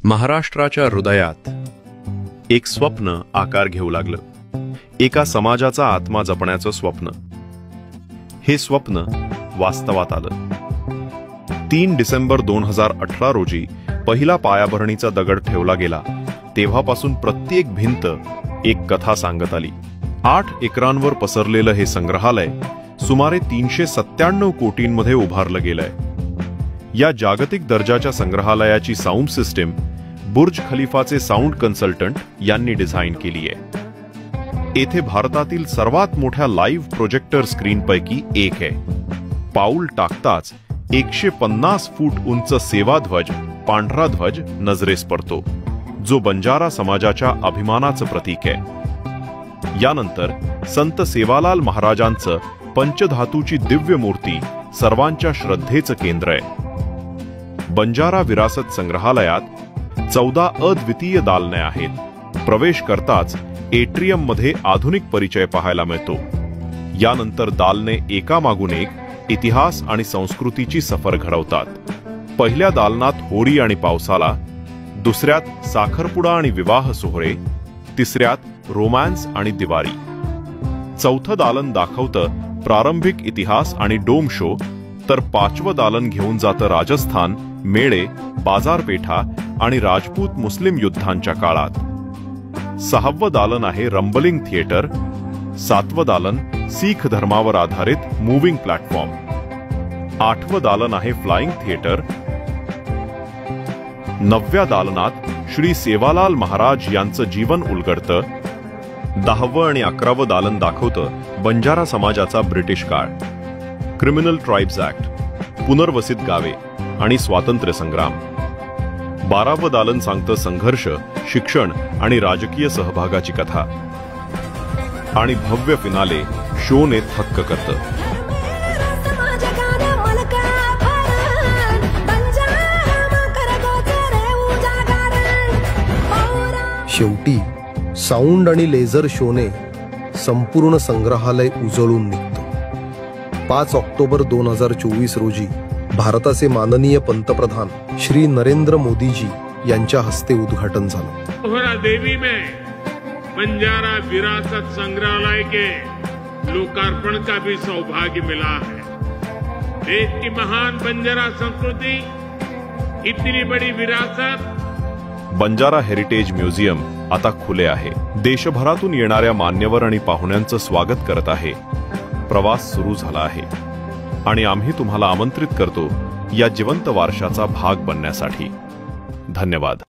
महाराष्ट्राच्या हृदयात एक स्वप्न आकार घेऊ लागलं. एका समाजाचा आत्मा जपण्याचं स्वप्न. हे स्वप्न वास्तवात आलं. 3 डिसेंबर 2018 रोजी पहिला पायाभरणीचा दगड ठेवला गेला. तेव्हापासून प्रत्येक भिंत एक कथा सांगत आली. 8 एकरांवर पसरलेलं हे संग्रहालय सुमारे 397 कोटींमध्ये उभारलं गेलंय. या जागतिक दर्जाच्या संग्रहालयाची साऊंड सिस्टीम बुर्ज खलिफाचे साऊंड कन्सल्टंट यांनी डिझाईन केली आहे. येथे भारतातील सर्वात मोठ्या लाईव्ह प्रोजेक्टर स्क्रीनपैकी एक आहे. पाऊल टाकताच 150 फूट उंच सेवाध्वज, पांढरा ध्वज नजरेस पडतो, जो बंजारा समाजाच्या अभिमानाचं प्रतीक आहे. यानंतर संत सेवालाल महाराजांचं पंचधातूची दिव्य मूर्ती सर्वांच्या श्रद्धेचं केंद्र आहे. बंजारा विरासत संग्रहालयात 14 अद्वितीय दालने आहेत. प्रवेश करताच एट्रियम मध्ये आधुनिक परिचय पाहायला मिळतो. यानंतर दालने एकामागून एक इतिहास आणि संस्कृतीची सफर घडवतात. पहिल्या दालनात होळी आणि पावसाला, दुसऱ्यात साखरपुडा आणि विवाह सोहळे, तिसऱ्यात रोमॅन्स आणि दिवाळी. चौथं दालन दाखवतं प्रारंभिक इतिहास आणि डोम शो, तर 5वं दालन घेऊन जातं राजस्थान, मेळे, बाजारपेठा आणि राजपूत मुस्लिम युद्धांच्या काळात. 6वं दालन आहे रंबलिंग थिएटर. 7वं दालन सीख धर्मावर आधारित मूव्हिंग प्लॅटफॉर्म. 8वं दालन आहे फ्लाइंग थिएटर. 9व्या दालनात श्री सेवालाल महाराज यांचं जीवन उलगडतं. 10वं आणि 11वं दालन दाखवतं बंजारा समाजाचा ब्रिटिश काळ, क्रिमिनल ट्राइब्स ऍक्ट, पुनर्वसित गावे आणि स्वातंत्र्य संग्राम. 12वं दालन सांगतं संघर्ष, शिक्षण आणि राजकीय सहभागाची कथा. आणि भव्य फिनाले शोने थक्क करतं. शेवटी साऊंड आणि लेझर शोने संपूर्ण संग्रहालय उजळून निघतो. 5 ऑक्टोबर 2024 रोजी भारताचे माननीय पंतप्रधान श्री नरेंद्र मोदीजी यांच्या हस्ते उद्घाटन झालं. पोहरा देवी में बंजारा विरासत संग्रहालय के लोकार्पण का भी सौभाग्य मिला है. देश की महान बंजारा संस्कृति, इतनी बड़ी विरासत. बंजारा हेरिटेज म्युझियम आता खुले आहे. देशभरातून येणाऱ्या मान्यवर आणि पाहुण्यांचं स्वागत करत आहे. प्रवास सुरू झाला आहे आणि आम्ही तुम्हाला आमंत्रित करतो या जिवंत वारशाचा भाग बनण्यासाठी. धन्यवाद.